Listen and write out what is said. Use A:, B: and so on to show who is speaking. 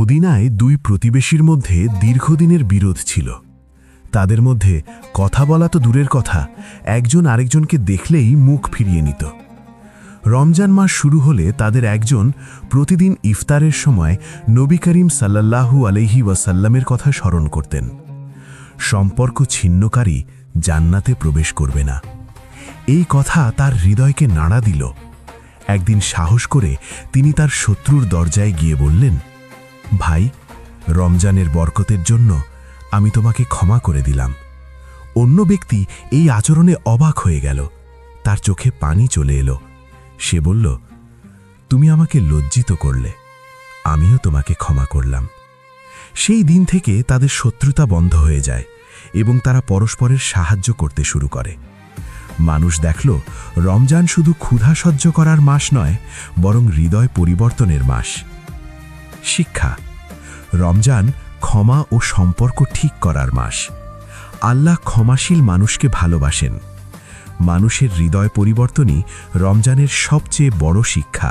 A: মদিনায় দুই প্রতিবেশীর মধ্যে দীর্ঘদিনের বিরোধ ছিল। তাদের মধ্যে কথা বলা তো দূরের কথা, একজন আরেকজনকে দেখলেই মুখ ফিরিয়ে নিত। রমজান মাস শুরু হলে তাদের একজন প্রতিদিন ইফতারের সময় নবী করিম সাল্লাল্লাহু আলাইহি ওয়াসাল্লামের কথা স্মরণ করতেন। সম্পর্ক ছিন্নকারী জান্নাতে প্রবেশ করবে না, এই কথা তার হৃদয়কে নাড়া দিল। একদিন সাহস করে তিনি তার শত্রুর দরজায় গিয়ে বললেন, ভাই, রমজানের বরকতের জন্য আমি তোমাকে ক্ষমা করে দিলাম। অন্য ব্যক্তি এই আচরণে অবাক হয়ে গেল, তার চোখে পানি চলে এলো। সে বলল, তুমি আমাকে লজ্জিত করলে, আমিও তোমাকে ক্ষমা করলাম। সেই দিন থেকে তাদের শত্রুতা বন্ধ হয়ে যায় এবং তারা পরস্পরের সাহায্য করতে শুরু করে। মানুষ দেখল, রমজান শুধু ক্ষুধা সহ্য করার মাস নয়, বরং হৃদয় পরিবর্তনের মাস। শিক্ষা: রমজান ক্ষমা ও সম্পর্ক ঠিক করার মাস। আল্লাহ ক্ষমাশীল মানুষকে ভালোবাসেন। মানুষের হৃদয় পরিবর্তনই রমজানের সবচেয়ে বড় শিক্ষা।